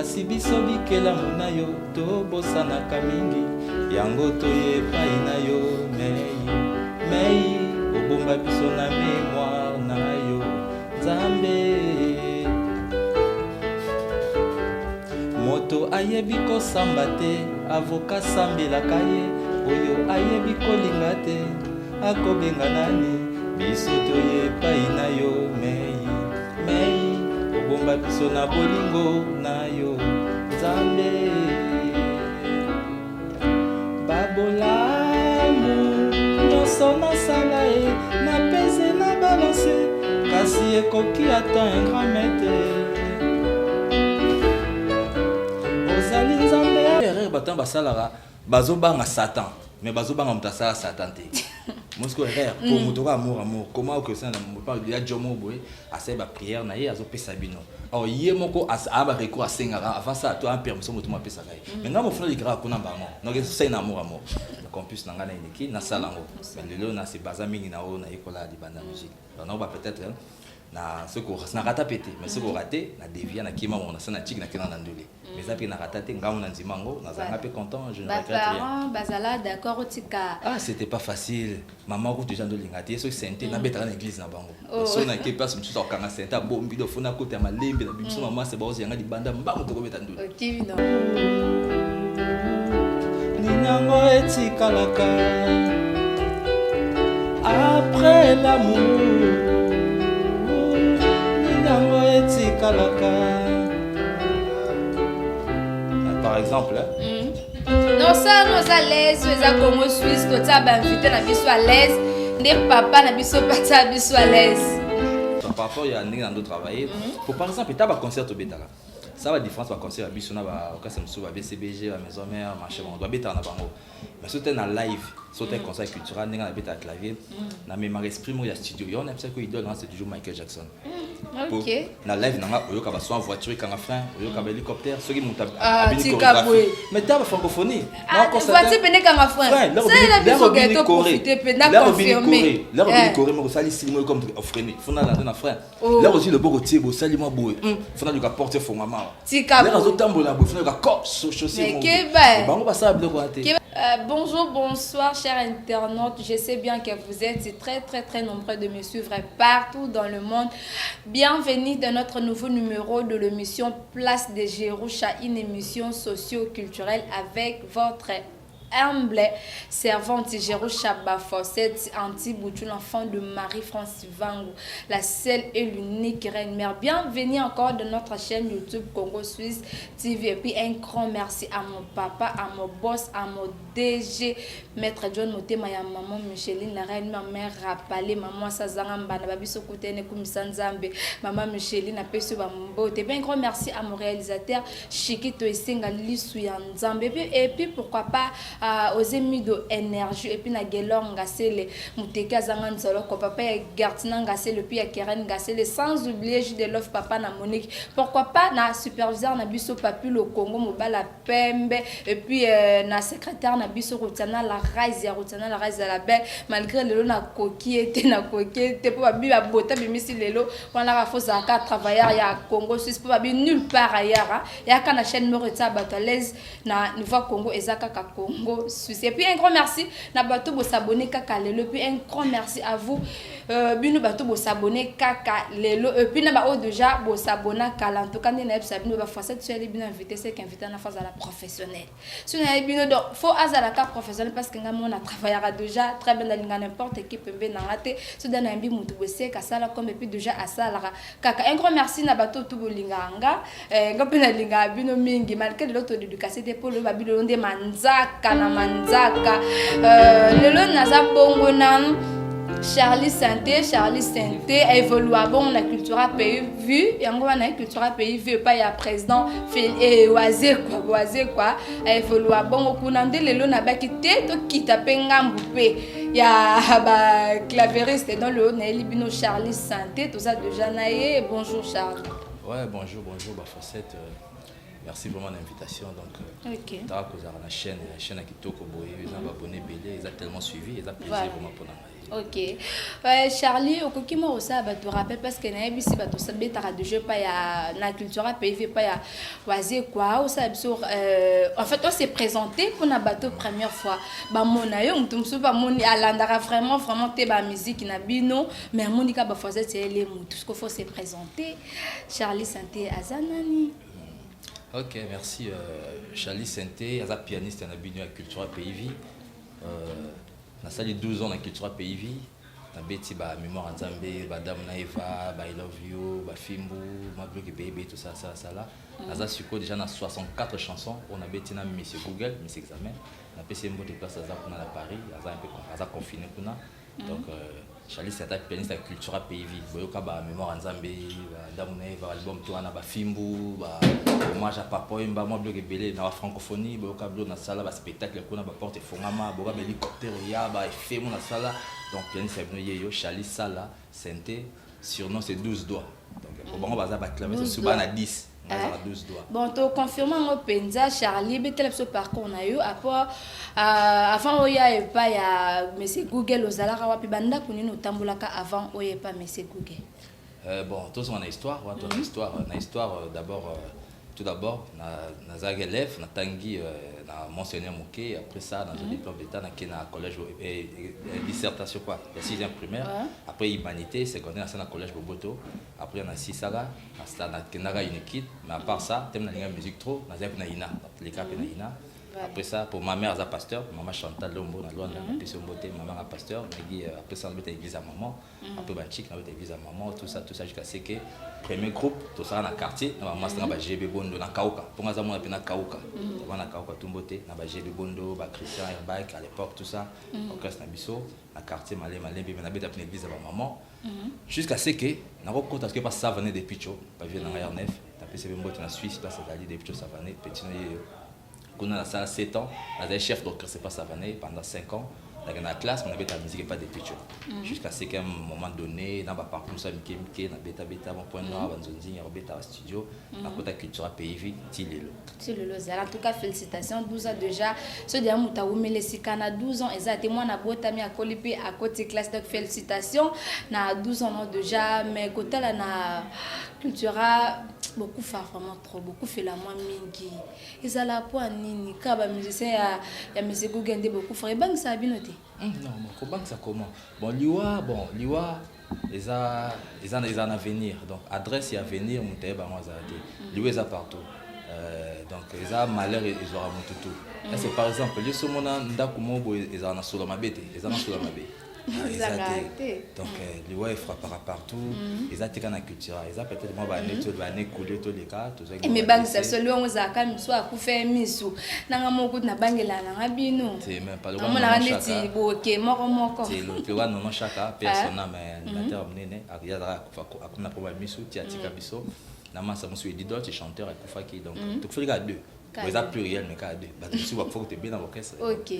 kasi biso bikelamu na yo tobosanaka mingi yango toyepai na yo mei obomba biso na mémoire na yo Nzambe moto ayebi kosamba te avoka sambelaka ye oyo ayebi kolinga te akobenga nani biso toyepai na yo mei obomba biso na bolingo na yo Nzambe babolamu nyonso nasala ye napese na balance kasi ekoki ata ingrame te ozali Nzambe erreur bato basalaka bazobanga Satan mais bazobanga moto asala Satan te Mosco erreur pour moto ka amour comment que ça na parle de Jomo boy asa ba prière na ye azopesa bino or ye moko aba recours à sengara avant ça toi en permission moto ma pesa kai mais ngamo fona likra kuna bango donc c'est un amour campus na ngana iniki na salango mais lelo na se baza mingi na o na école de banda musique donc on va peut-être na ce qu'on na rata pété mais ce qu'on raté na dévier na kima on a ça na tic na kina na ndolé mais ça puis na rata te ngamo na nzimango na zanga pe content je ne regrette rien bazala d'accord tika ah c'était pas facile maman ko déjà ndolinga te so senté na beta na église na bango so na ke passe mtu ka na senta bombi do fona ko te malembe na biso maman c'est ba yanga di banda mbango to ko beta ndolé OK non ninango etikalaka après l'amour par exemple non ça nous à l'aise les Congo Suisse tout ça ba invité na biso à l'aise ndé papa na biso pata biso à l'aise parfois il y a ndé dans d'autres travailler pour par exemple ta ba concert au betala ça va différence ba concert à biso na ba okasa mso ba BCBG ba maison mère marché on doit beta na bango mais c'était na live c'était concert culturel ndé na beta clavier na mémoire esprit mo ya studio yo na pesa ko idole c'est toujours Michael Jackson. OK. Na live nanga oyoka ba soit voiture kanga frein oyoka ba hélicoptère soki monta abini chorégraphie mais ta ba francophonie na voiture pene kanga frein c'est la biso ghetto profiter pe na confirmer là on coré mo sali silimo comme freiner fona na frein là aussi le boko tiebo sali mo boue fona du porter fo maman là razo tambola boue fona ka cop chaussée mo bango ba sa bloko ate. Bonjour, bonsoir chers internautes, je sais bien que vous êtes très nombreux de me suivre partout dans le monde. Bienvenue dans notre nouveau numéro de l'émission Place de Jéroucha, une émission socio-culturelle avec votre humble servante Jéroucha Bafosset, anti-boutou, l'enfant de Marie-France Vango, la seule et l'unique reine mère. Bienvenue encore dans notre chaîne YouTube Congo Suisse TV. Et puis un grand merci à mon papa, à mon boss, à mon DG, Maître John Motema, à maman Micheline, la reine mère Rapalé, maman Sazangamba, Nababiso Koutene Kumisanzambe, maman Micheline, a Pesu Bambo. Et puis un grand merci à mon réalisateur Chikito Esenga Lisouyanzambe. Et puis pourquoi pas aux émis de énergie et puis na gelong gasele muteka zangan solo ko papa ya Gartina gasele puis ya Keren gasele sans oublier J de Love papa na Monique pourquoi pas na superviseur na biso papi le Congo mobala pembe et puis na secrétaire na biso Rotana la Rise à la belle malgré le na koki était pour babi ba bota bimisi lelo pour la fosa ka travailleur ya Congo Suisse pour babi nulle part ailleurs ya kana chaîne Morita Batalaise na niveau Congo ezaka ka Congo Suisse. Et puis un grand merci na bato bo s'abonner kaka lelo puis un grand merci à vous bino bato bo s'abonner kaka lelo et puis na ba o déjà bo s'abonner kala en tout cas na ebisa bino ba facette sur les bino invité c'est qu'invité na phase à la professionnelle si na bino donc faut azala ka professionnel parce que ngamo na travaillera déjà très bien dans n'importe qui peut bien rater so dans mbi mutu bo c'est ka sala comme et puis déjà à sala kaka un grand merci na bato tout bolinganga ngapena linga bino mingi malgré l'autre d'éducation des pour le babilo ndé manzaka na manzaka lelo naza bongo na Charlie Santé évolue bon la culture pays vu yango na culture pays vu pas ya président oise quoi évolue bon kuna ndé lelo na baki te to kita penga mbupé ya ba clavériste dans le haut na libino Charlie Santé tout ça déjà naé bonjour Charles. Ouais bonjour ba facette merci vraiment de l'invitation. Donc, Ok. tu as causé la chaîne qui toko boye, ils ont abonné belé, ils ont tellement suivi, ils ont plaisir Voilà. vraiment pour nous. Ok. Charlie, au coquille moi aussi, bah tu rappelles parce que na bisi bah tu sais t'as de jeu pas ya na culture PV pas ya wazi quoi ou ça sur en fait on s'est présenté pour na bateau première fois bah mon ayo on tombe sur bah mon alandara vraiment te ba musique na bino mais mon dika bah faisait c'est les mots tout ce qu'il faut se présenter. Charlie Santé Azanani. Ok, merci. Charlie Santé, un pianiste en abîme à Cultura PIV. Na sali 12 ans na Cultura PIV. Na beti ba mémoire nzambe, ba Dame Naeva, ba I Love You, ba Fimbu, ma bloque baby tout ça là. Naza suko déjà na 64 chansons, on a beti na Monsieur Google, Monsieur Examen. Na PC mbo de place à Zapuna à Paris, à confiné kuna. Donc Charlie c'est un pianiste à Cultura PIV. Boyoka ba mémoire nzambe, ba Dame Naeva, album to na ba Fimbu, ba hommage à Papa Imba, moi bloque belé na francophonie, boyoka bloque na sala ba spectacle kuna ba porte fongama, boyoka ba hélicoptère ya ba fait mon na sala. Donc pianiste c'est venu yo Charlie Sala Santé surnom c'est 12 doigts. Donc pour bon baza ba clavier c'est souvent à 10. On a 12 doigts. Bon, tu confirmes mon penza Charlie, mais tel ce parcours on a eu avant oya et pas ya monsieur Google aux alara wapi banda kunino tambulaka avant oya pas monsieur Google. Bon, tout ça on a histoire, on a histoire d'abord tout d'abord na élève na tangi na monseigneur Moké après ça dans un diplôme d'état na collège dissertation quoi la 6e primaire après humanité secondaire na collège Boboto après na Sisara na kenara une kid mais à part ça thème na musique trop na zep na ina les cap na ina. Après ça, pour ma mère, elle est pasteur. Maman Chantal Lombo, elle est maman est pasteur. Après ça, elle est église à maman. Après, elle est église à maman. Tout ça jusqu'à ce que premier groupe, tout ça dans le quartier. Maman, c'est GB Bondo, dans Kauka. Pour moi, on appelle Kauka. Avant la Kauka, tout le monde, GB Bondo, Christian Herbike à l'époque, tout ça. Orchestre Nabiso, dans le quartier, Malé, puis on appelle l'église à maman. Jusqu'à ce que, on a rencontré parce que ça venait des Pichot, pas vu dans la RNF. Après, c'est en Suisse, là, c'est des Pichot, ça venait, petit. On a ça 7 ans, on a chef d'orchestre c'est pas Savané pendant 5 ans. Dans la classe, on avait la musique et pas des pitchers. Jusqu'à ce qu'à un moment donné, dans ma parcours, ça me bêta, mon point noir, on bêta studio, à côté Cultura PIV, Tilelo. En tout cas, félicitations, 12 ans déjà. Ce dernier mois, tu as mis les 12 ans, exactement, on a beau t'amener à Colipé à côté classe, donc félicitations. Na 12 ans déjà, mais côté là, na Cultura, beaucoup fait vraiment trop, beaucoup fait la moins mingi. Ils ont la pointe nini, quand les musiciens, il y a monsieur Google beaucoup fait, bang ça a bien noté. Non, comment ça comment? Bon, Liwa, ils ont un avenir. Donc, adresse et avenir, mon thé, moi, ça a été. Liwa, ils ont partout. Donc, ils ont malheur, ils auront tout. C'est par exemple, les somona, ndakumobo, ils ont un solamabé, ils ont un solamabé. Donc, les ouais, ils frappent partout. Ils ont été dans la culture. Ils ont peut-être moi, couler tous les cas. Mais bang, c'est celui où on a quand même soit pour faire misou. N'a mon coup de bangela, n'a bino. C'est même pas le moment. On a dit, ok, mort. C'est le one, non, chacun, personne, mais animateur, néné, Ariada, Akuna Proba Misou, Tiatika Bisso, Namasa Moussou, Edidot, et chanteur, et Koufaki. Donc, tu fais les deux. Ils ont pluriel, mais qu'à deux. Je suis faut que tu es bien dans l'orchestre. Ok.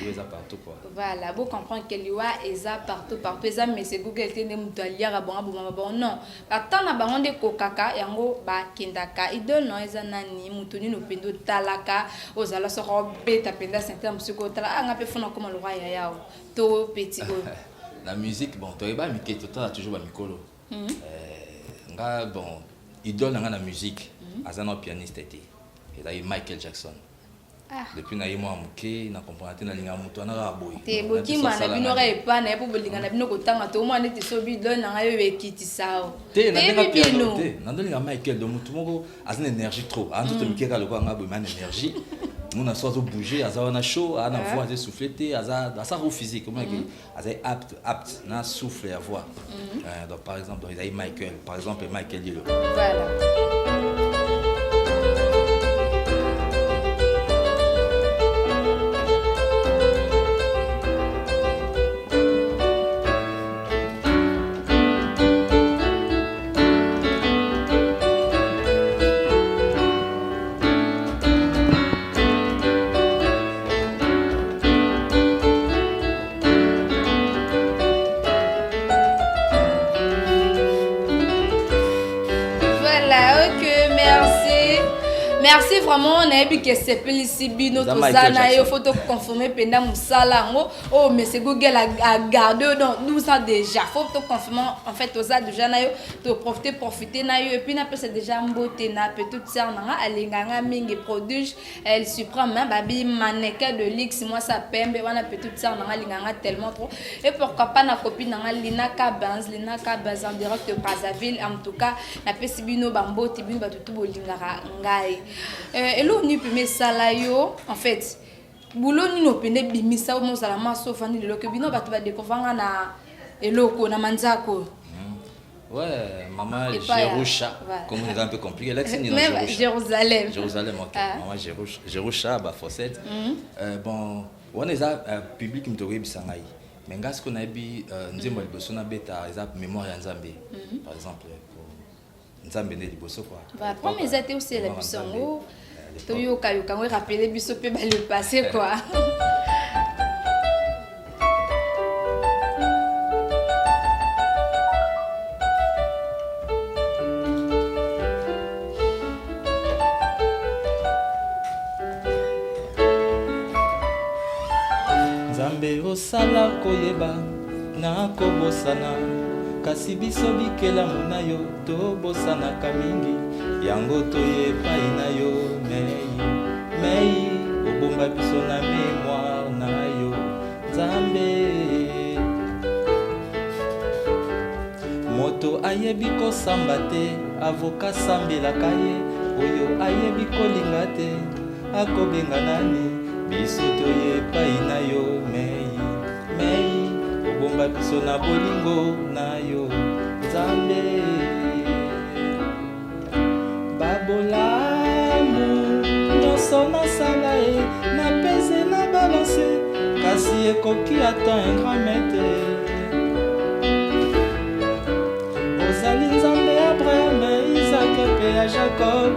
Liwa partout quoi. Voilà, vous comprenez que Liwa est partout. Ils mais c'est Google qui est bon non. Quand on a bangon de kokaka yango ba kindaka idol non ezanani mutuni no pendo talaka ozala so beta penda sentam musiko tala anga pe fona comme le roi yao to petit go. La musique bon toi ba mike tout temps toujours ba mikolo. Nga bon idol nga na musique azana pianiste était. Et là Michael Jackson. Depuis naïmo amuke na comprendre na linga muto na raboy te boki mana bino ra epa na epo bolinga na bino kotanga to mwana te so bido na ngayo ekiti sao te na nga piano te na ndoli nga Michael do mutu moko azana énergie trop ando to mikeka lokwa nga boy man énergie mona so zo bouger aza na show ana voix de souffler te aza roue physique comment aza apte na souffler à voix donc par exemple dans Michael par exemple Michael Yelo voilà. merci vraiment. On a vu que c'est ici bino to zana yo photo confirmer pendant musala ngo. Oh mais c'est Google a gardé donc nous ça déjà photo confirmer en fait aux a déjà na yo to profiter na yo et puis na peut c'est déjà mboté na peut toute ça na alinganga mingi produit elle suprême babi mannequin de luxe moi ça pembe wana peut toute ça na alinganga tellement trop et pourquoi pas na copine na Lina Kabans en direct de Brazzaville en tout cas na pesi bino bamboté bino batutu bolingara ngai et là on y peut mettre ça là yo en fait boulot ni no pene bimisa mo sala maso fani le que bino batu ba découvrir na eloko na manzako. Ouais, maman Jérucha, comme on est un peu compliqué. Là, c'est Jérusalem. Jérusalem, ok. Maman Jérucha, bah, Fossette. Bon, on est un public qui me trouve bien. Mais ce qu'on a dit, nous avons besoin de mémoire en Zambie. Par exemple, Nzambe ne liboso quoi. Bah, comme ils étaient aussi la bisango, Toyo Kayo, quand on rappelle biso pe le passé quoi. Nzambe osala koyeba na kobosana kasi biso bikela mona yo tobosanaka mingi yango toyeba ina yo mei obomba biso na mémoire na yo Nzambe moto ayebi kosamba te avoka sambelaka ye oyo ayebi kolinga te akobenga nani biso toyeba ina yo mei obomba biso na bolingo na yo Nzambe babolamu nyonso nasala ye napese na balance kasi ekoki ata un grand maître ozali Nzambe ya Abraham Isaac pe ya Jacob.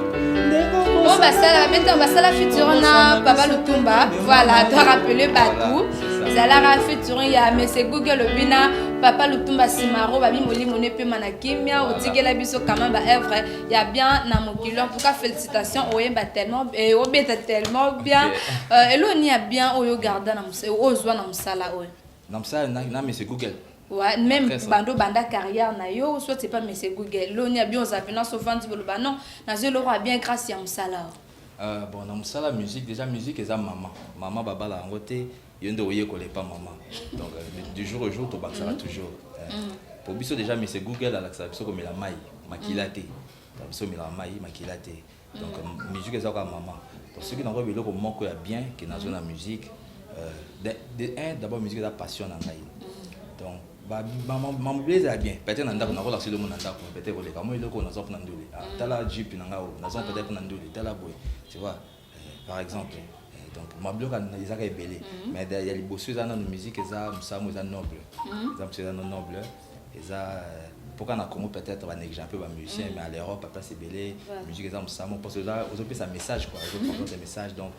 Oh bah ça maintenant bah ça la future on a Papa Lutumba voilà doit rappeler Batou ça la future il y a mais c'est Google Bina Papa Lutumba Simaro babi moli moné pe manakimia otikela biso quand même bah vrai il y a bien na mokilo en tout cas félicitations oyemba tellement et obeta tellement bien et là on y a bien oyo garda na musala ozwa na musala oyo na musala na mais c'est Google. Ouais, même banda carrière na yo soit c'est pas mais c'est Google là on y a bien zapena sofandi boloba non na je le roi bien grâce à musala bon na musala musique déjà musique eza maman baba la ngote yende oye ko pas maman donc du jour au jour to baxala toujours pour biso déjà mais c'est Google à l'accès biso comme la mai makilate biso mi la mai makilate donc musique eza ka maman donc ce qui n'a pas biloko moko ya bien que na zone la musique d'abord musique eza passion na ngai donc maman blaise bien peut-être nanda ko nakola silo mon nanda ko peut-être ko le kamo ile ko nazo pona ndule tala jeep na ngao nazo peut-être pona ndule tala boy tu vois par exemple donc ma bloc ils a rebellé mais il y a les bossus dans la musique ça musamo ça noble ça c'est noble et ça pourquoi na Congo peut-être va négliger un peu les musiciens mais à l'Europe après c'est belé musique ça musamo parce que là aux ça message quoi aux autres des messages donc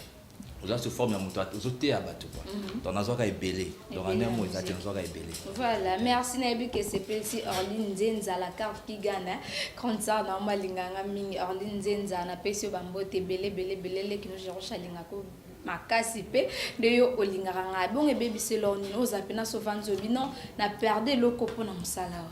aux autres se forme aux autres à battre quoi donc nazo ka ebelé donc en un mot ils a nazo ka ebelé voilà merci Nabi que c'est petit Orline Nzenza la carte qui gagne quand ça dans malinganga mingi Orline Nzenza na pesi bambote belé les qui nous gérons chalinga ko makasi pe de yo olingara nga bon e baby seloni ozapena sovanzo bino na perdre loko pona musala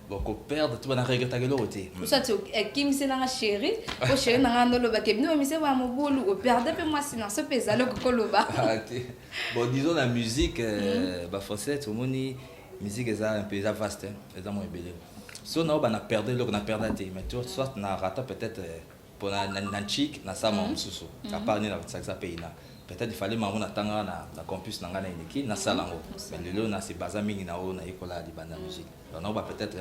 bon ko perdre tu na regretter que l'autre ça tu kim c'est na chéri o chéri na ngando lo bakebino mi se wa mobulu o perdre pe moi sinon ce pesa loko koloba bon disons la musique ba Fossette au moni musique est un peu vaste est moins belé so na ba na perdre loko na perdre mais tu soit na rata peut-être pour na chic na sama mususu à part ni na ça pays là peut-être il fallait maman atanga na campus na ngana ineki na salango mais lelo na se baza mingi na o na école di banda musique donc on va peut-être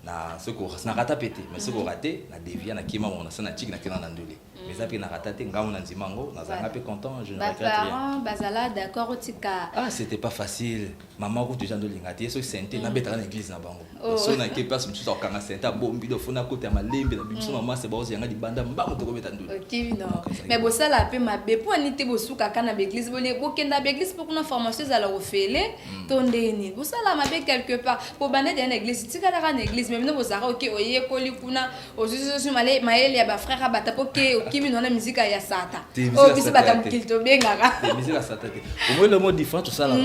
na ce qu'on na rata pété mais ce qu'on raté na dévier na kima on na sana chic na kina na ndule mais ça puis na rata te ngamo na nzimango na zanga pe content je ne regrette rien bazala d'accord tika c'était pas facile maman ko déjà ndolinga te so sente na beta na église na bango so na ke place mususu okanga sente bombi do fona côté ya malembe na biso maman c'est ba yanga di banda mbango to ko beta ndule OK non mais bo sala pe mabe po ni te bo suka kana be église bo kenda be église pour kuna formation za la refele tondeni bo sala mabe quelque part pour bande de na église tika na église bêtise mais vous avez OK oye koli kuna ozuzu male maele ya ba frère abata poké okimi na musique ya sata o biso batam kilto bengaka musique ya sata te au moins le mot différent tout ça là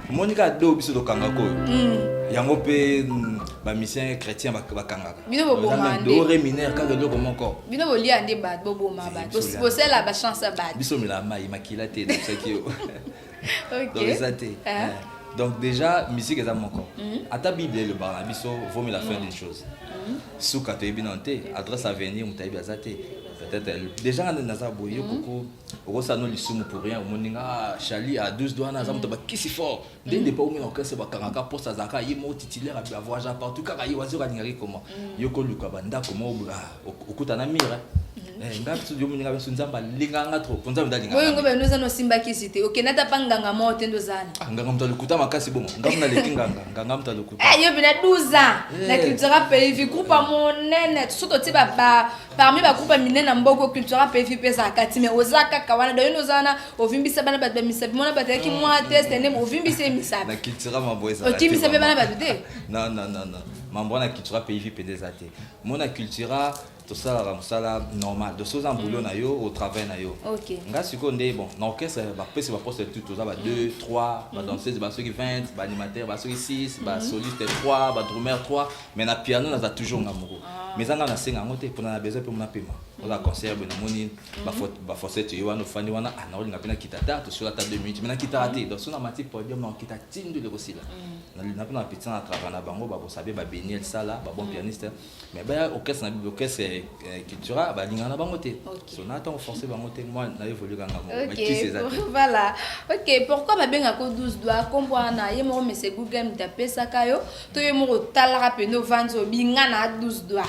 monika do biso do kanga ko yango pe ba mission chrétien ba kanga bino bo bomande do réminaire ka do comment encore bino bo li ande ba bo boma ba bo sela ba chance ba biso mila mai makila te donc c'est que OK donc ça te donc déjà musique est à mon corps à ta bible le barnabiso vaut mieux la fin des choses souka to ebinante adresse à venir mutaïbi azate peut-être déjà on a boyo beaucoup rosa no lisumu pour rien moninga chali à 12 doigts na zamuto ba kisi fort ndende pas umina okase ba kangaka pour ça zaka yimo titulaire à avoir ja partout kaka yiwazo kaningari comment yoko luka banda comment okuta na mire ngapi studio moninga beso nzamba linganga trop nzamba ndalinga boyo ngobe noza no simba kisite OK nata panganga mo tendo zana nganga mta lukuta makasi bomo ngamba na lekinga nganga mta lukuta yo bina 12 ans la culture pays groupe monene soto tiba ba parmi ba groupe minene mboko culture pays pesa kati mais ozaka kawana do nozana ovimbisa bana ba misabi mona ba teki moi test ne ovimbisa misabi na culture mamboeza OK misabi bana ba dute non mambo na culture pays pesa te mona culture tout ça la ramsala normal de choses en boulot na yo au travail na yo OK nga siko ndé bon na orchestre ba pese ba poste tout ça ba 2 3 ba danseuse ba ceux qui 20 ba animateur ba ceux qui 6 ba soliste 3 ba drummer 3 mais na piano na za toujours ngamoko mais anga na senga ngote pour na besoin pour na pema on a concert ben moni ba forcer tu wana fani wana na olinga pena kitata to sur ta 2 minutes mais na kitata donc sur na mati podium na kitata tindu le aussi là na pena petit na travail na bango ba saber ba Beniel Sala ba bon pianiste mais ba orchestre na orchestre cultura ba lingana bango te so na temps forcer bango te moi na évoluer kanga mo mais qui c'est ça voilà OK pourquoi ba benga ko 12 doigts komboana ye mo mese Google mtapesa kayo to ye mo talara peno vanzo binga na 12 doigts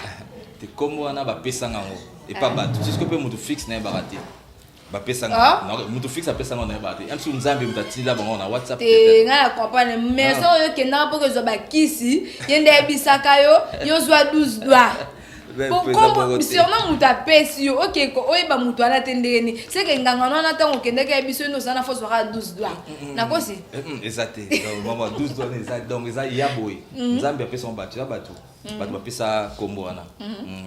te komboana ba pesa ngango et pas battu c'est ce que peut mutu fixe na barate ba pesa ngango mutu fixe a pesa ngango na barate même si nzambe mtatila bango na WhatsApp te nga comprendre mais so yo kenda po ko zo ba kisi yende bisaka yo zwa 12 doigts Pourquoi sûrement muta pesi yo OK ko oyeba mutu ana tendeni c'est que nganga na tango kende ka biso no sana fo sera 12 doigts na kosi exact donc maman 12 doigts exact donc ça ya boy nzambe apesa on batu batu batu bapesa kombo wana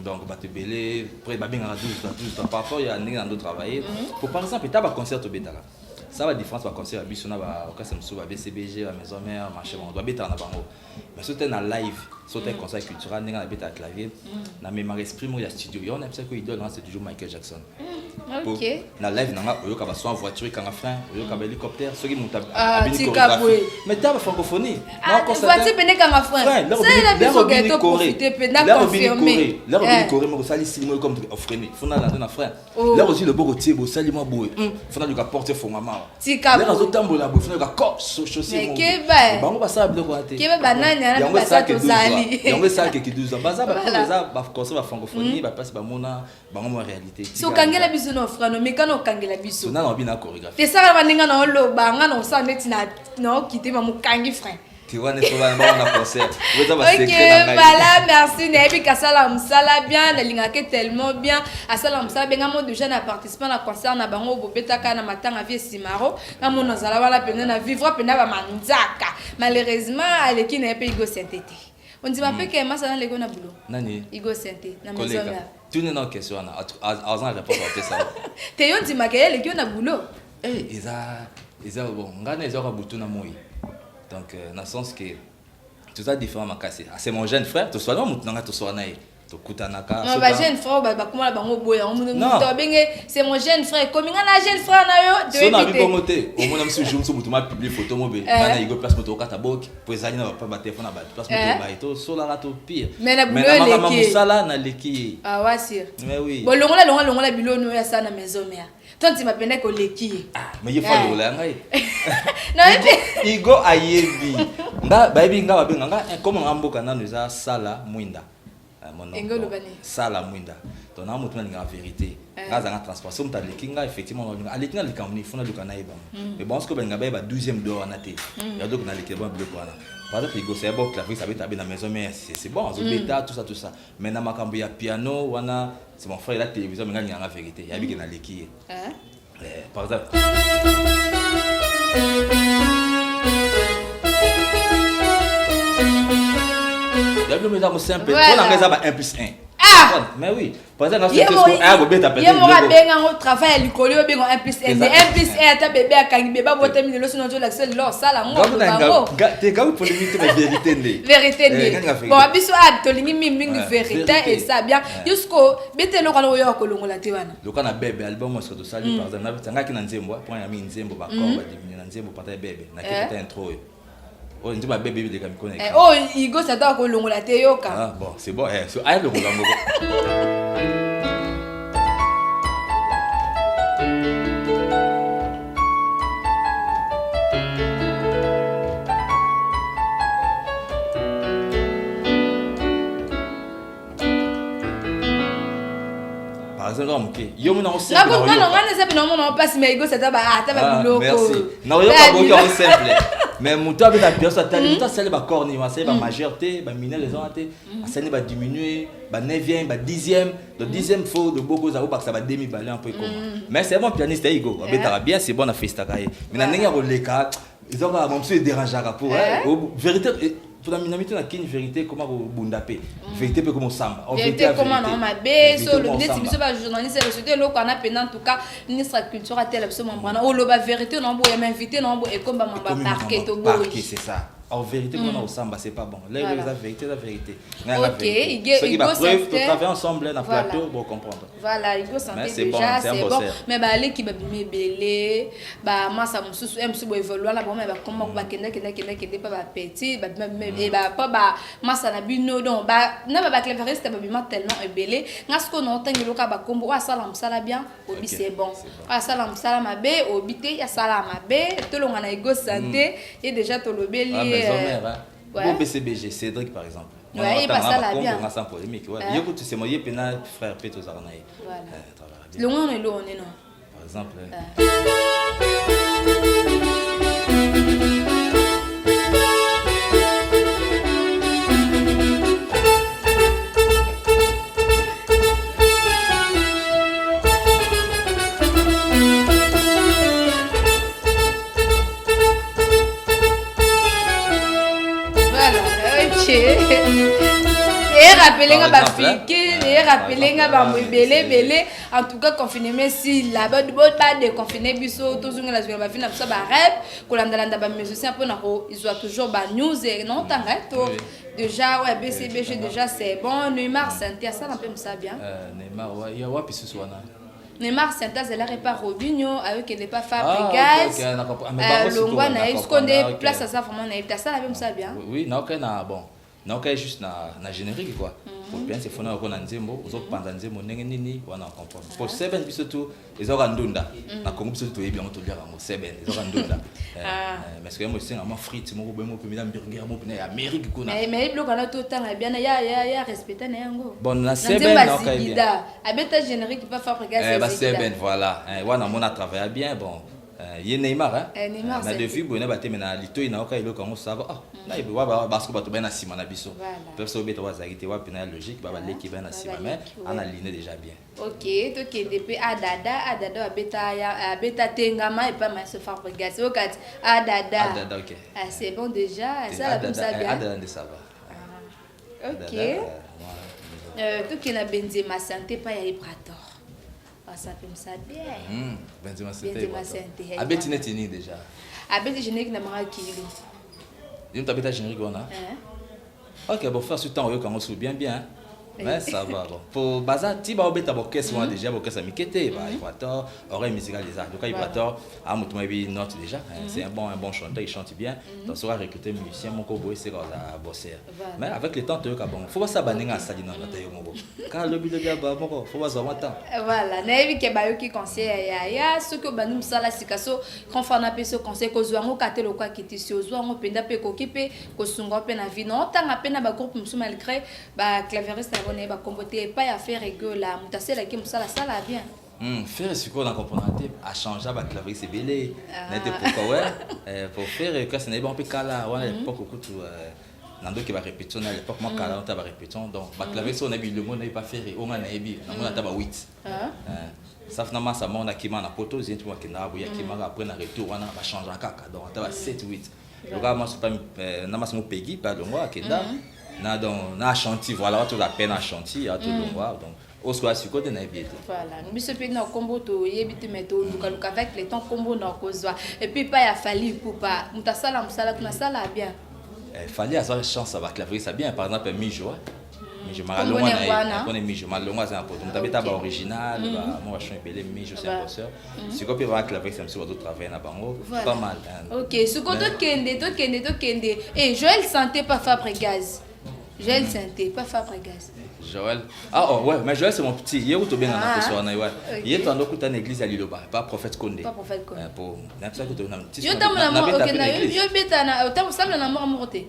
donc batu belé après ba benga 12 doigts parfois il y a ndenge na do travailler pour par exemple ta ba concert au betala ça va différence va concert biso na ba okasa mso ba BCBG la maison mère marché on doit betala na bango mais c'était na live c'était concert culturel ndenge na beta clavier na mémoire esprit mo ya studio yo na pesa ko idole c'est toujours Michael Jackson OK na live nanga oyo ka ba so en voiture kanga frein oyo ka ba hélicoptère ce qui monta abini mais ta ba francophonie na concert voiture pene kanga frein c'est la biso que to profiter pena confirmer là on coré mo sali silimo comme offrené fona na frein là aussi le beau rotier bo sali mo boé fona du ka porter fongama tika là zo tambola bo fona ka cop chaussée mo bango ba sala biloko ate ke ba nani na ba sa to sali yango ça que 12 ans baza ba ba concert ba francophonie ba passe ba mona bango mo réalité so kangela biso no frano mekano kangela biso na bina chorégraphie te sala baninga na oloba nga na sa neti na no kite ba mukangi frère tu vois n'est pas na concert OK voilà merci Nebi kasala msala bien na lingake tellement bien asala msala benga mo déjà na participer na concert na bango bobetaka na matanga vie simaro na mo na zala wala pena na vivre pena ba manzaka malheureusement aleki na pe Igo Saint-Tété on dit m'appelle que ma sana lego na boulot nani Igo Saint-Tété na maison là tu n'es pas question na azan répondre à ça te yo dit makele lego na boulot ils bon ngana ils aura butu na moi donc dans le sens que tout ça différent makasi c'est mon jeune frère to soit mutu nanga to soit nae to kutanaka non ba jeune frère ba kuma bango boya on to benge c'est mon jeune frère comme ngana jeune frère na yo de so na bi bongote au moins monsieur jour so mutu ma publier photo mo be bana Igo place moto kata bok pour ezali na ba téléphone na ba place moto ba to so la to pire mais na boulot na musala na leki wa sir mais oui bon longola bilono ya sana maison mère tant tu m'appelles ko leki mais il faut le ngai non Igo ayebi nga bayebi nga babenga nga comme ngamboka nanu eza sala mwinda sala mwinda donc na mutu na vérité nga za transport so mutu aleki nga effectivement aleki na likamuni funa luka na yeba mais bon ce que benga ba 12e dehors na te ya donc na leki bon biloko wana par exemple Igo c'est bon clavier ça va na maison mais c'est bon zo beta tout ça mais na makambo ya piano wana c'est mon frère la télévision mais nga vérité ya biki na leki par exemple comme simple. Voilà. On a ça 1 plus 1. Ah! Mais oui. Par exemple, il y a un travail à l'école, il y a 1 plus 1. 1 plus 1, tu bébé à Kangi, bébé à botter, mais le son de l'accès, là, ça, la moi. Tu es quand même pour limiter la vérité. Vérité. Bon, abisso a tolini miming vérité et ça bien. Jusqu'au bête le roi au colon la tiwana. Le quand on a bébé album moi sur sali par exemple, tu as qui nanzembo, point ya mi nzembo ba corps ba diminuer nanzembo parta bébé. Na qui intro. Oh, tu vas bébé de comme connaît. Oh, il go ça doit colon la teyoka. Ah bon, c'est bon. So aille le colon. Par exemple, OK. Yo mon on simple. Non, c'est pas non, on passe mais il go ça doit ba boulot. Merci. Non, yo pas beaucoup on simple. Mais muta avec la personne telle muta c'est ba corni, c'est ba majorité, ba miner les gens té, ça ne va diminuer, ba 9e, ba 10e, le 10e faut de beaucoup ça ou ça va demi baler un peu comme. Mais c'est bon pianiste Igo, on bien c'est bon à festa kai. Mais na ninga roleka, ils ont pas monsieur dérangeara pour vérité pour la minamité na kin vérité comment bundapé. Vérité peut comme samba. Vérité comment non ma bé so le net biso ba journaliste le lo qu'on a peine en tout cas ministre culture a tel absolument bana o lo ba vérité non bo m'inviter non bo et comme ba parquet to bo. C'est ça. En vérité, quand on samba, c'est pas bon. Là, il y a la vérité, la vérité. Ok, il va travailler ensemble dans le plateau pour comprendre. Voilà, il faut sentir déjà, c'est bon. Mais bah, les qui va bien belé, bah, moi, ça me soucie, je me suis évolué là, bon, mais bah, comment va kenda pas petit, bah, et bah, pas bah, moi, ça n'a bu non, donc, bah, non, bah, la vérité, c'est pas tellement belé. N'a ce qu'on entend, il y a combo, ah, ça là bien, obi c'est bon. Ah, ça là ma bé, obi te, ya ça là ma bé, tout le monde a ego santé, et déjà tout le belé. Bon BCBG, Cédric par exemple. Ouais, il passe ça là bien. On a sans polémique. Il écoute, c'est moi, il y a frère Pétos Arnaï. Le on est non. Par exemple. Et rappeler nga ba fiki, et rappeler nga ba belé en tout cas confinement si la ba de confiner biso toujours la journée ba fina biso ba rêve ko landa ba musicien peu na ko ils ont toujours ba news et non tangato déjà ouais BCBG déjà c'est bon Neymar Santé ça un peu ça bien Neymar ouais il y a wapi ce soir. Neymar Santé elle a pas Robinho avec elle n'est pas Fabregas Longwa na est-ce qu'on est place à ça vraiment na ça même ça bien oui non que na bon non que juste na générique quoi pour bien c'est fona ko na nzembo ozo panda nzembo ndenge nini wana comprendre pour seben biso tout ezoka ndunda na kongo biso tout yebi to liaka mo seben ezoka ndunda parce que moi c'est vraiment frites moko bemo pe mina burger mo pe na Amérique kuna mais bloc na tout temps bien ya respecter na yango bon na seben non ka bien abeta générique pas Fabregas ba seben voilà wana mona travailler bien bon il Neymar hein na depuis bonne baté mais na lito ina oka iloko ngo sava na ibe wa parce que bato bena sima na biso peuvent so beta wa zakite wa pena logique ba l'équipe bena sima mais on a ligne déjà bien OK to ke depuis adada abeta tengama et pas ma se Fabregas okat adada OK c'est bon déjà ça la ça bien adada ça va OK to ke na Benzema Santé pas ya Ibrator. Ça fait ça bien. Benzema Santé. Abeti netini déjà. Abeti générique na mara kilo. Il t'habite générique on a. OK, bon faire ce temps yo quand on sou bien. Mais ça va bon. Pour bazar ti ba obeta bokes moi déjà bokes amikete ba Ibrator, oreille musicale déjà. Donc Ibrator a mutu mabi note déjà. C'est un bon chanteur, il chante bien. Donc sera recruter musicien mon ko boy c'est comme la bosser. Mais avec le temps tu bon. Faut pas ça baninga sali na tayo mo. Quand le bido dia ba moko, faut pas ça temps. Voilà, na evi ke ba yo ki conseil ya ce que banum sala sikaso confana pe ce conseil ko zwa ngo katelo kwa kiti si ozwa ngo penda pe ko kipe ko sunga pe na vie non tanga pe na ba groupe musu malgré ba clavieriste on est comporté pas à faire rigueur là mutasela qui musala sala bien faire ce qu'on a compris à changer ba clavier c'est belé n'était pourquoi ouais pour faire que ça n'est pas un peu cala on a l'époque beaucoup tout nando qui va répéter à l'époque moi cala on va répéter donc ba clavier on a le monde n'est pas faire on a ebi on a taba 8 ça finalement ça monte qui m'a na poto zin tu vois qui na boya qui m'a après na retour on va changer kaka donc on va 7 8 donc moi c'est pas na masse mon peggy pas le moi qui là na chantier voilà tout la peine à chantier à tout le voir donc au soit sur côté na bien voilà nous se pe na combo to yebite meto luka avec les temps combo na kozwa et puis pas ya fali pour pas mutasala musala kuna sala bien fallait avoir chance avec la vraie ça bien par exemple mijo mijo malonga na on est mijo malonga c'est un peu mutabeta ba original ba moi je suis belé mijo c'est un bosseur c'est quoi puis avec la vraie ça me sur d'autres travail na bango pas mal OK ce côté to kende et Joël santé pas Fabregas Joël santé pas Fabregas Joël ah oh ouais mais Joël c'est mon petit hier ou to bien na ko so na ouais hier to ando kuta na église à Liloba pas prophète Condé pour na ça que to na petit yo tamona mo OK na yo beta na tamu samla na mo te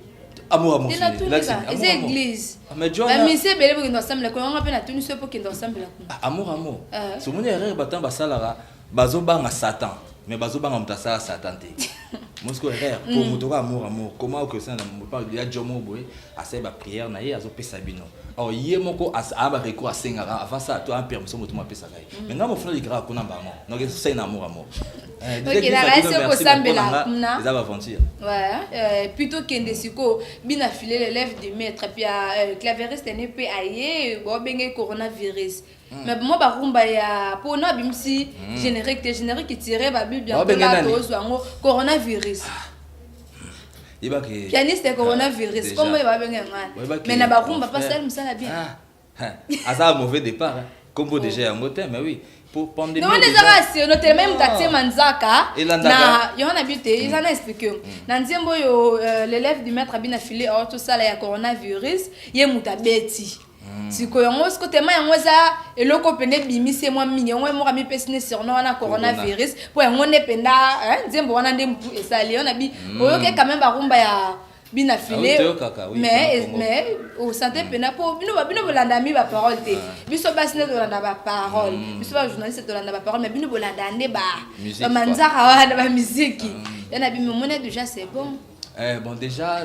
amour c'est église mais Joël mais c'est belé pour nous ensemble ko on appelle na tuni so pour que nous ensemble amour so mon erreur batan basalara bazobanga Satan mais bazobanga mutasa Satan te Mosco erreur pour mutoka amour comment que ça na parle de Jomo boy assez ba prière na ye azo pesa bino oh yé moko aba recours à sengara avant ça toi en permission moto pesa kai maintenant mon frère il gra kona bango donc c'est un amour OK la reste ko sambela na ça va aventure ouais plutôt kende siko bina filer l'élève du maître puis clavieriste ne peut ailler bo benge coronavirus mais moi ba rumba ya pona bimsi générique tiré ba bible bien là tozwango coronavirus pianiste coronavirus comment il va bien mais na ba rumba pas ça ça bien ça mauvais départ combo déjà en moteur mais oui pour pandémie non les arrêts no tellement mutatie manzaka na yona bité ils en expliqué na nzembo yo l'élève du maître abina filé tout ça là ya coronavirus ye mutabeti siko yango siko tema yango za eloko pende bimise mwa minyo mo rami pesine surno wana coronavirus po yango ne penda nzembo wana ndempu esali ona bi oyoke quand même ba rumba ya bina filé mais au santé pena po bino bolanda mi ba parole te biso basine dolanda ba parole biso ba journaliste dolanda ba parole mais bino bolanda nde ba manzaka wana ba musique yana bi mona déjà c'est bon bon déjà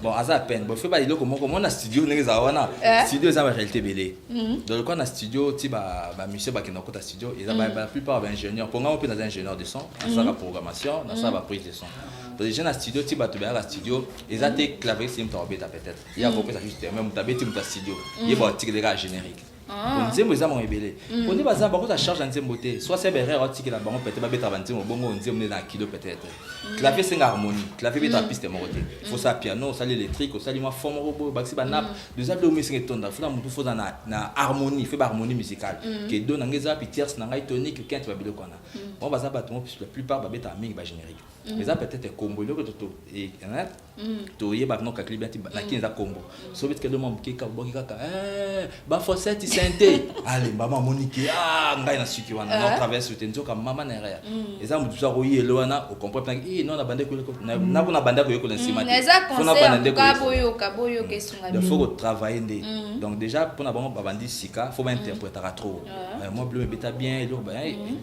bon à peine bon fait pas dire comment on a studio n'est wana studio ça va réalité belé donc quand on a studio ti ba monsieur ba qui na studio ils la plupart ba ingénieurs pour moi on peut dans ingénieur de son ça la programmation dans ça va prise de son donc déjà na studio ti ba to ba studio ils a été clavier sim to beta peut-être il y a compris ça juste même tabeti mu studio il va tirer les générique nzembo eza mon ebele poni baza bako ta charge nzembo te soit c'est berre otiki la bango peut-être ba beta banzembo bongo nzembo na kilo peut-être clavier c'est harmonie clavier beta piste morote faut ça piano ça l'électrique ça moi forme robot baxi ba nap déjà le musique tonda faut mutu faut na harmonie fait ba harmonie musicale que donne ngeza piters na ngai tonique quand ba bilo kona bon baza ba to la plupart ba beta mingi ba générique mais ça peut-être combo le to et to yeba no ka clip na kinza combo so vite que le monde ki ka boki kaka ba fossette santé allez maman monique ngai na suki wana na traverse te nzoka mama na rea eza mutu za royi wana au comprendre non na bande ko na kuna bande ko yokola nsima faut na bande ko boyo ke sunga il faut travailler donc déjà pour na bango bandi sika faut ba interpréter trop moi bleu beta bien lo ba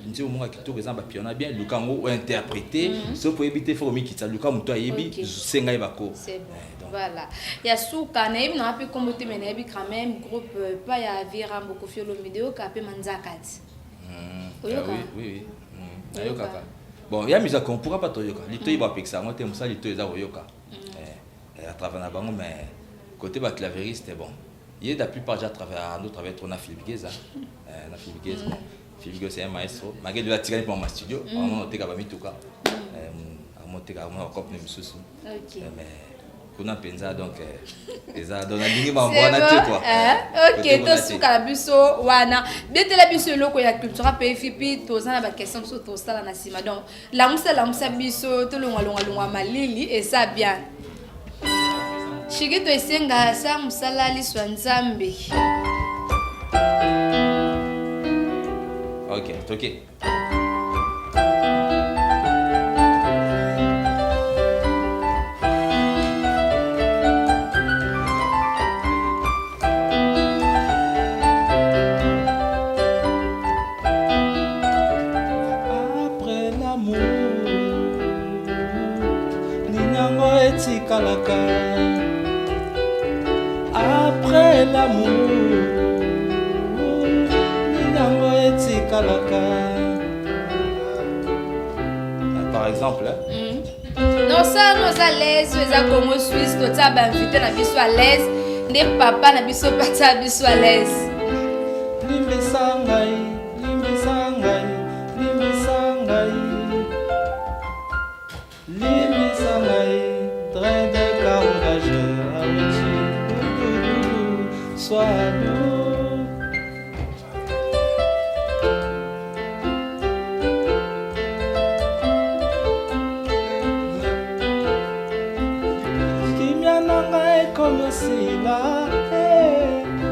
nzi mo ka kitoko ezamba piano bien lukango interpréter so pour éviter faut mi kitsa luka mutu ayebi senga ibako voilà ya suka na ibna api kombote mena ibi quand même groupe pas ya vira mboko fiolo vidéo ka pe manzakati oui ayoka bon ya misa qu'on pourra pas toyoka lito iba peksa ngote musa lito eza oyoka à travers na bango mais côté ba clavieriste bon il y a la plupart déjà travers nous travailler trop na Philippe na Philippe c'est un maestro malgré de la tirer pour ma studio on noté ka ba mituka monter ka mo cop ne misusu mais kuna penza donc eza dona dingi ba mbona te quoi OK to suka la biso wana bete la biso loko ya culture PFP to za na ba question so to sala na sima donc la musa biso to longa malili et ça bien shiki to esenga sa musala li swanzambe OK après l'amour par exemple Non ça nous à l'aise eza Congo Suisse tota ba invité na biso à l'aise nde papa na biso pata biso à l'aise Limbisa ngai, limbisa ngai, limbisa ngai. Limbisa ngai, train de carnage, Aweti, sois doux. Kimia na ngai comme si là,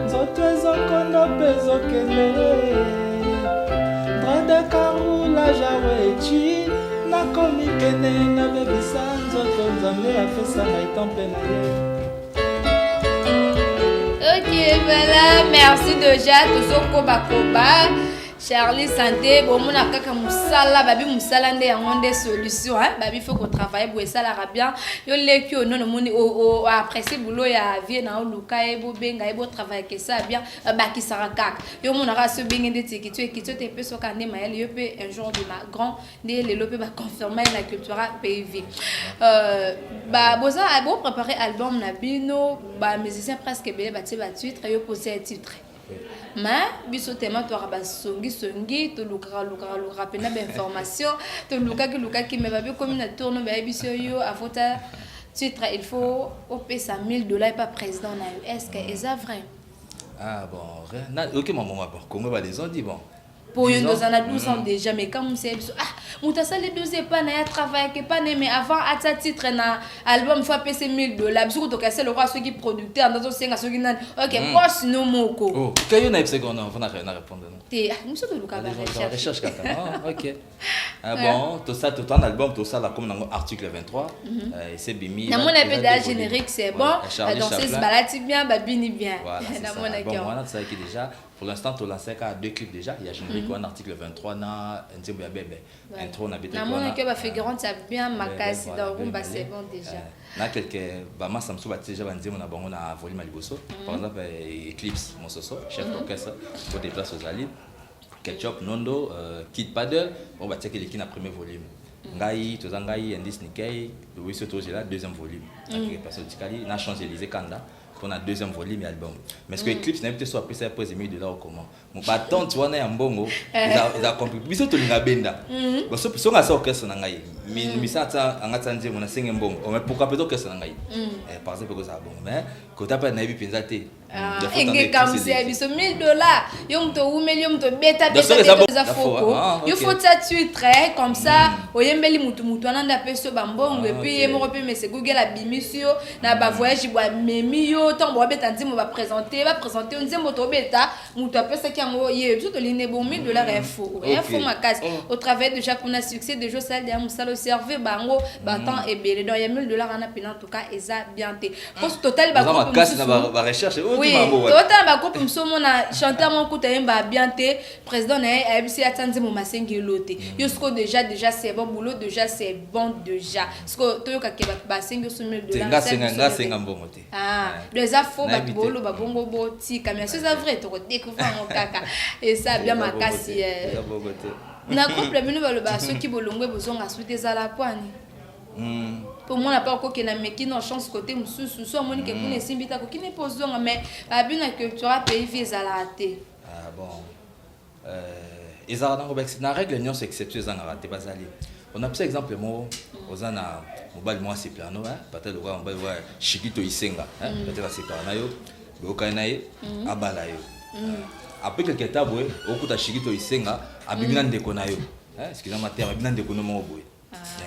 nzoto ezokondo mpe ezokende. Train de carnage, Aweti, nakomi pene nabebisa nzoto nzambe apesa ngai tempe na ye. Ok, voilà, merci déjà. Tozoko bakoba. Charlie Santé, bon, mon akaka musala, babi musala nde yango nde solution, hein. Babi faut qu'on travaille pour ça la bien. Yo lekio non moni o apprécier boulot ya vie na luka e bo benga e bo travailler que ça bien baki sarakak. Yo mon ara se benga nde tiki tu te pe so kande mael yo pe un jour de ma grand nde le lope ba confirmer la culture PV. Ba boza a bo préparer album na bino, ba musicien presque belé ba titre yo poser titre. Mais biso tema to araba songi to lukara pena ba information to luka ki me ba bi comme na tourne ba biso yo avota titre il faut opesa $1000 pas président na yo est-ce que est vrai? Ah bon, OK maman bon, comment va les on dit bon. Pour une dans a 12 ans déjà mais quand on sait muta ça les 12 pas na travail que pas mais avant à ta titre na album faut payer $1000 biso to casser le roi ceux qui producteur dans ce ceux qui OK boss no moko oh kayo na seconde on va répondre te muso to luka ba recherche kaka OK ah bon tout ça tout un album tout ça là comme dans article 23 et c'est bimi na mon appel générique c'est bon donc c'est balati bien babini bien na mon bon on a ça qui déjà pour l'instant tu lances qu'à 2 clips déjà il y a générique un article 23 na nzembo ya bébé intro na bité na mon que ba figurant ça bien makasi dans rumba c'est bon déjà na quelques ba massa mso ba déjà ba nzembo na bango na volume liboso par exemple Eclipse Mososo chef d'orchestre pour des places aux alibes Ketchup Nondo Kid Paddle on va checker les qui na premier volume ngai to zangai Indis Nikkei oui surtout j'ai là deuxième volume parce que tikali na Champs-Élysées Kanda pour la deuxième volume album mais ce que Eclipse n'a pas été soit après ça après $1000 comment mon patron tu vois na mbongo ils a compris biso to linga benda parce que songa ça orchestre na ngai mi ça angata nje mona senge mbongo mais pourquoi peut-être orchestre na ngai par exemple que ça bon mais quand tu pas na bi penza te enge comme c'est biso $1000 yo mto umeli yo mto beta za foko yo faut ça titre comme ça oyembeli mutu ananda peso bambongo et puis yemo pe mais c'est Google abimisio na ba voyage bwa memi yo tant ba beta ndimo ba présenter ndimo to beta mutu apesa ki yango ye biso to line bon $1000 info makasi au travers de chaque on a succès de jeux sale derrière musalo servir bango batant et belé donc il y a $1000 ana pena en tout cas eza bien té poste total ba ba recherche oui autant ba groupe msomo na chanteur mon kuta yemba bien té président na ABC atanze mo masengi loté yo sko déjà c'est bon boulot déjà c'est bon déjà sko to yo ka ke ba sengi so $1000 nga senga mbongo té les afo ba bolo ba bongo boti kamia c'est vrai to découvrir mon kaka et ça bien makasi na couple minu ba lo ba so ki bolongwe bozonga souté za la poani pour moi, on n'a pas encore qu'il a mis une chance côté mususu soit moni que vous ne simbita ko kine pozonga mais abina culture pays vise à la rater ah bon ezara nango na règle nyonso exception ezanga rater bazali on a par exemple mo ozana mobile moi c'est plano peut-être le roi mobile ouais Shikito Isenga peut-être c'est plano yo bokanaye abala yo après quelque temps boy okuta Shikito Isenga abimina ndeko na yo excusez-moi terme abimina ndeko no mo boy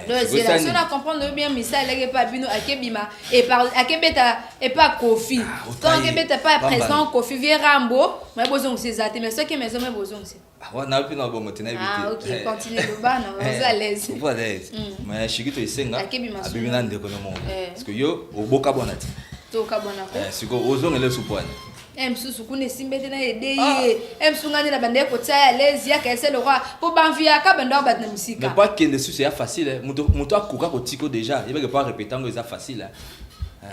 donc c'est là si on a comprendre bien mais ça lègue pas bino akebima et par akebeta et pas Kofi quand akebeta pas présent Kofi vie Rambo mais besoin c'est ça mais ce qui maison mais besoin c'est on a plus dans bon motina éviter OK continue le bas on est à l'aise vous à l'aise mais Shikito Isenga abimina ndeko no mo parce que yo oboka bonati to ka bona ko c'est que ozong le soupone msusu kune simbete na edeye msungani na bande ko tsaya lezi ya kese le roi pour banvia ka bande ba na musika mais pas que le succès est facile muto akuka ko tiko déjà il va pas répéter ngo c'est facile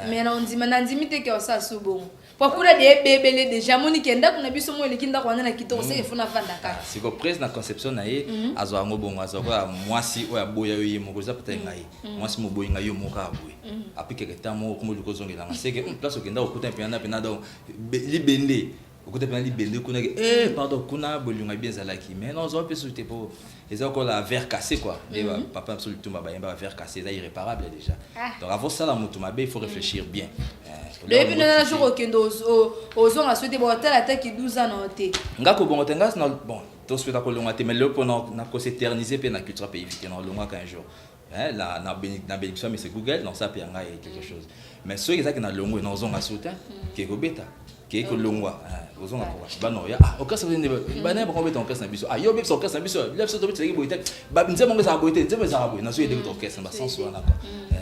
mais non ndima na ndimite ke osa subo Pour qu'on a des bébés déjà, mon ikenda qu'on a vu son mot les kinda qu'on a quitté au sein, il faut na vendre la carte. C'est que prise na conception na ye, azo ango bon azo quoi moi si oya boya yo mo koza peut-être ngai. Moi si mo boya ngai yo mo ka boya. Après quelque temps mo comme le kozongi là, c'est que place okenda okuta pena pena donc libende. Okuta pena libende kuna pardon kuna bolunga bien zalaki mais non zo peut sauter pour les encore la verre cassé quoi. Et papa absolument ba yamba verre cassé ça irréparable déjà. Donc avant ça la moto mabe il faut réfléchir bien. Le puis na jour okendo aux on a souhaité bon tel attaque qui 12 ans noté. Ngako bon tengas bon to souhaita ko longa te mais le pendant na ko s'éterniser pe na culture pays vite na longa qu'un jour. Hein la na bénédiction mais c'est Google non ça pe nga quelque chose. Mais ceux qui ça qui na longo na zonga souta qui ko beta qui ko longwa ozonga pour ba no ya o kasa ne ba na ba ko beta on kasa na biso yo be so kasa na biso left so to beta boite ba nze mo ngasa boite nze mo za boite na so yede to kasa ba sans so na ko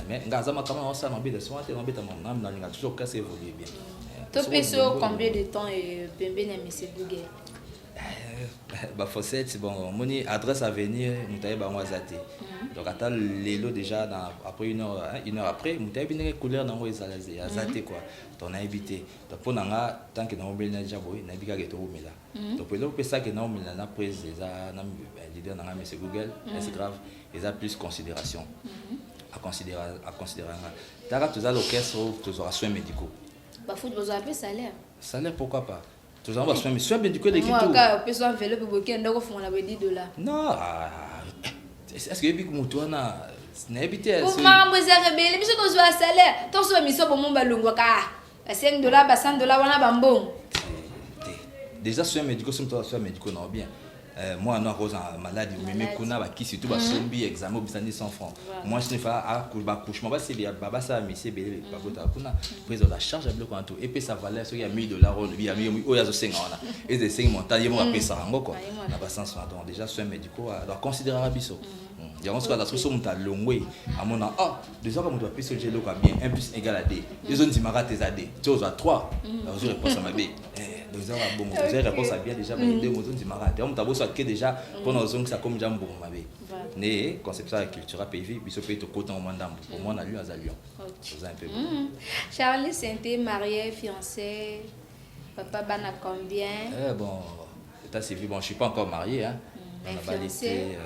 mais ngaza ma kama on ça na beta so ate na beta mon na linga toujours kasa évoluer bien. To peso combien de temps et Pembe na monsieur Google? Bah Fossette bon moni adresse à venir mutaye ba mwazate donc attends lelo déjà après une heure après mutaye bien couleur nango ezalaze azate quoi ton a évité donc pour nanga tant que na obeli na jaboy na bika ke to omela donc pour le pesa que na omela na prise eza na leader nanga monsieur Google c'est grave ils a plus considération à considérer t'as tous à l'orchestre tous aux soins médicaux bah faut vous appeler salaire pourquoi pas. Tous en bas, mais sois bien du coup l'équipe. Moi, quand on peut s'en faire le pour beaucoup, on font la $10. Non, est-ce que depuis que moi na n'habité. Pour moi, moi j'ai rebelle, mais je dois jouer à salaire. Tant soit mis ça pour mon ballon quoi. $5, $100, wana bambon. Déjà soins médicaux, soins médicaux non bien. Moi non rose maladie mais kuna ba qui surtout ba sombi examen obisani 100 francs. Moi je ne fais accouchement ba c'est bien baba ça mais c'est bien babota kuna président la charge bloc en tout et puis ça valait ce qu'il y a $1000 il y a mis o ya zo 5 ona et des 5 montants ils vont payer ça ngo quoi na ba sens donc déjà soins médicaux alors considérer biso il y a on se la solution muta longwe à mon déjà comme on doit payer ce gelo quoi bien 1 + = à d les zones dimara tes ad tu as 3 je réponse à ma b donc ça va bon vous avez réponse à bien déjà mais deux mots dimara on t'a beau que déjà pour nos zones ça comme jambo mabe né conception culturelle pays biso pe to coton mandambo pour moi on a lu à Lyon c'est un peu Charlie Sainté marié fiancé papa bana combien bon état civil bon je suis pas encore marié hein on a balisé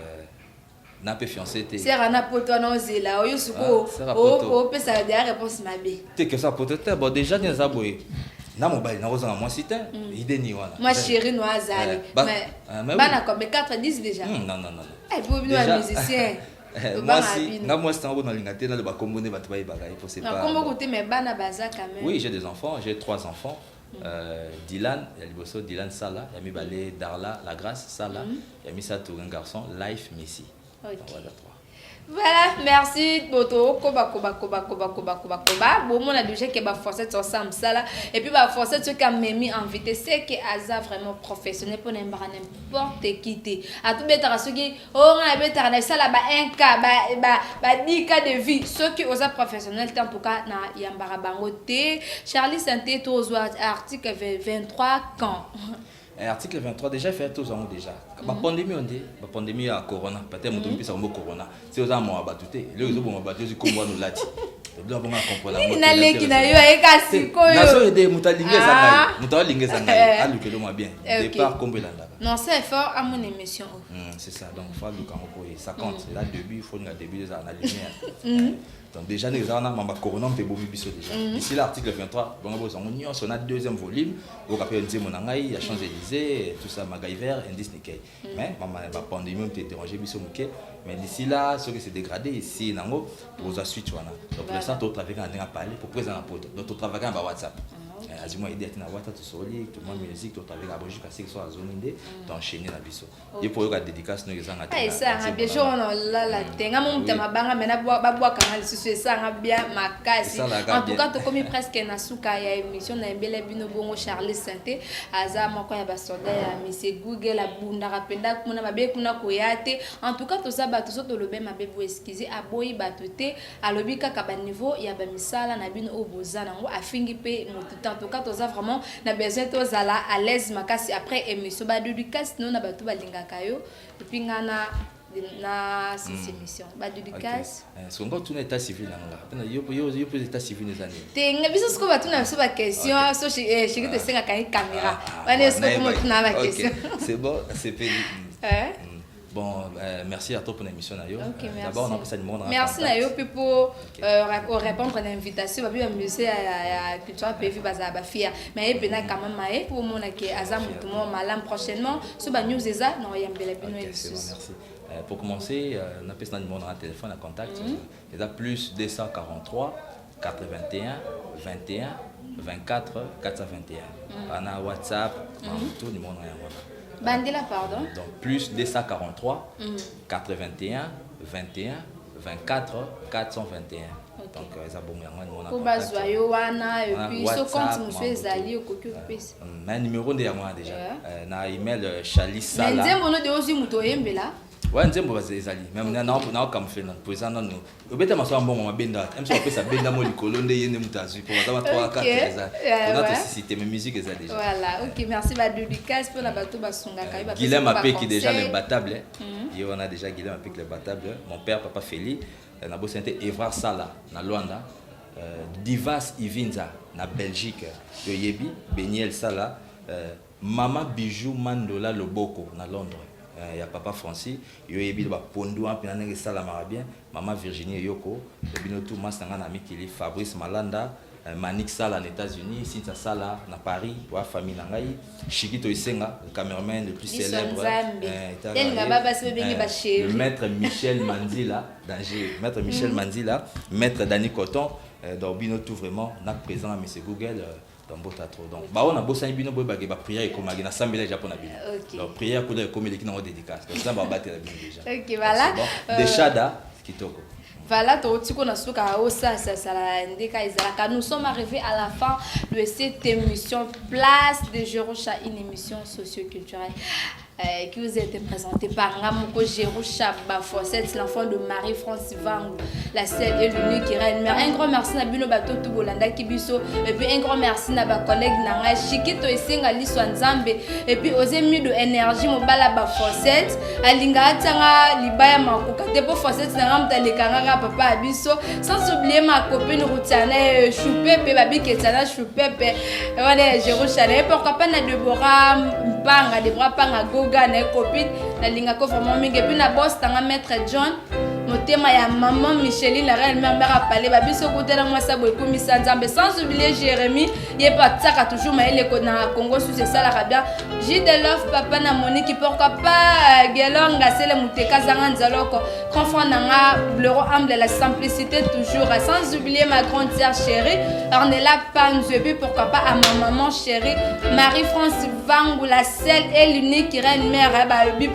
n'a pas fiancé té c'est rana poto na ozela oyo suko o pesa des réponse mabe té que ça peut-être bon déjà dans ça boy na mobile na kozanga moi cité idée ni wana moi chérie no azali mais bana comme 4-10 déjà non eh pour bien musicien moi si na moi c'est en na linga té na le ba kombone ba tbayi bagaille pour c'est pas comment côté mais bana baza quand même oui j'ai des enfants j'ai 3 enfants Dylan Liboso Dylan Sala Yami Balé Darla La Grâce Sala Yami Satou un garçon Life Messi voilà merci boto koba bon mon a déjà que ba forcer ensemble ça là et puis ba forcer ce qu'a mis invité c'est que Aza vraiment professionnel pour n'importe qui à tout bêta ceux qui on a bêta na ça là ba 1 cas ba 10 cas de vie ceux qui osa professionnel en tout cas na yambara bango té Charlie Sainté to article 23 quand article 23 déjà fait tous en déjà la pandémie on dit la pandémie à corona peut-être mon tombé ça au corona c'est aux amours abattuté le réseau bon abattu du combat nous lati doit bon comprendre na leki na yo e kasi koyo na so aider mutalinge zangai aluke le moi bien départ combat là non c'est fort à mon émission c'est ça donc faut le camp pour ça compte là début il faut un début des lumière donc déjà nous avons ma corona on peut bomber biso déjà ici l'article 23 bon on a deuxième volume au rappel dit mon angai a Champs-Élysées tout ça MacGyver indice nickel mais maman la pandémie on peut déranger biso muké mais d'ici là ce qui s'est dégradé ici nango pour la suite voilà donc le centre au travail on a parlé pour présenter notre travail en WhatsApp azimwa idée na WhatsApp to soli tout moi musique to travail à jusqu'à ce que soit zone inde d'enchaîner la biso et pour la dédicace nous ezanga ta ça bien sûr on la tenga mon tema banga mena babwa kanali susu ça bien makasi en tout cas to comme presque na suka ya émission na mbele bino bongo Charlie Sainté aza moko ya basoda ya monsieur Google la bunda rapenda kuna mabe kuna koyate en tout cas to ça ba to so to lobe mabe bo excuser aboyi batote alobi kaka ba niveau ya ba misala na bino obozana ngo afingi pe en tout cas toza vraiment na besoin tozala à l'aise makasi après émission ba dédicace non na bato balingaka yo et puis ngana na cette émission. Ba dédicace. Est-ce qu'on tourne état civil là? Yo peut état civil les années. Tenga biso ce qu'on va tourner sur la question, so chez te senga caméra. On est ce qu'on tourne la question. C'est bon, c'est pénible. Bon, merci à toi pour l'émission. D'abord, on a passé le monde. Merci Nayo pour répondre à l'invitation. Je vais amuser à culture PV Bazaba Fia. Mais il y a quand même pour mon qui Azam malam prochainement. Sur la news Eza, non, il y a un bel merci. Pour commencer, on a passé le monde en téléphone à contact. Il y a plus 243 81 21 24 421. On a WhatsApp, tout le monde. Bandela, pardon. Donc plus 243 81 21 24 421. Donc ça bon mon pour bazoyo wana et puis so compte monsieur ezali okoki opesa. Na numéro de moi déjà. Na email Chalisala. Mais nzembo no de ozi muto yembela. Ouais nzembo ezali. Même na comme fait na poza na no. Obeta maso mbongo mabenda. Même si on peut ça benda mo likolo nde yende mutazu pour ça 3 4 ezali. On a aussi cité mes musiques ezali déjà. Voilà, OK, merci ba dédicace pour la bateau basunga kai ba. Guillaume Apé qui déjà le battable. Et on a déjà Guillaume Apé qui le battable. Mon père papa Feli. Na bosente Evra Sala na Luanda, Divas Ivinza na Belgique, Yoyebi Beniel Sala, Mama Bijou Mandola Loboko na Londres. Il y a papa Francis, Yoyebi ba Pondu en pinanenge Sala Marabien, Mama Virginie Yoko, Binotou Masanga na Mikili, Fabrice Malanda, Manik Sala aux États-Unis, Cynthia Sala na Paris, wa famille nangai, Chikito Isenga, le caméraman le plus célèbre. Le maître Michel Manzila, danger. Maître Michel Manzila, maître Dani Coton, dans Binotou vraiment, n'a présent à M. Google. Dans Botatro. Donc, on a bossé bino boy bagé ba prière et comme na sambela japonais bino. Donc prière pour les comme les qui n'ont dédicace. Donc ça va battre la bino déjà. OK, voilà. Des Chada kitoko. Voilà, nous sommes arrivés à la fin de cette émission Place de Jéroucha, une émission socio-culturelle qui vous a été présentée par Ramoko Jéroucha Bafossette, l'enfant de Marie-France Vang, la seule et l'unique qui règne. Un grand merci à Bino Bato Tubolanda Kibiso, et puis un grand merci à ma collègue Nanga Chikito Esenga Liswanzambe, et puis aux émis de énergie Mobala Bafossette, Alinga Tanga Libaya Makoka, Tepo Fossette, Naramta Lekanga Papa Abiso, sans oublier ma copine Routiana Choupepe, Babi Ketana Choupepe, voilà Jéroucha, et pourquoi pas na Deborah Mpanga, Deborah Panga Goga, na copine, na Lingako vraiment mingi, et puis na boss Tanga Maître John. Motema ya maman Micheline la reine mère a parlé babiso côté la moi ça boy comme Sanzambe sans oublier Jérémy il pas tsaka toujours mais il est na Congo sous c'est ça la rabia J de love papa na Monique pourquoi pas gelonga c'est le muteka zanga nzaloko confond nanga blero humble la simplicité toujours sans oublier ma grande sœur chérie Ornella Panzu et puis pourquoi pas à ma maman chérie Marie-France Vangou la seule et l'unique qui reine mère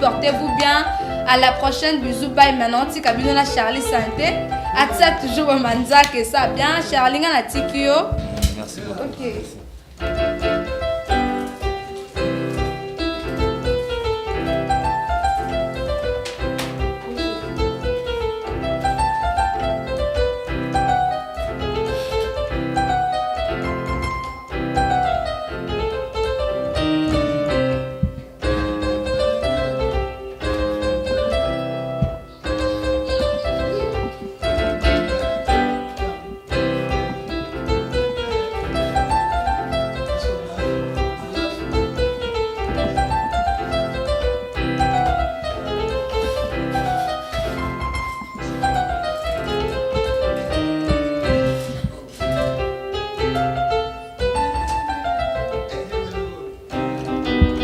portez-vous bien. À la prochaine, bisous, bye maintenant. Si Kabino la Charlie Santé, à ça toujours au Manza que ça bien. Charlie, on a Tikio. Merci beaucoup. Ok.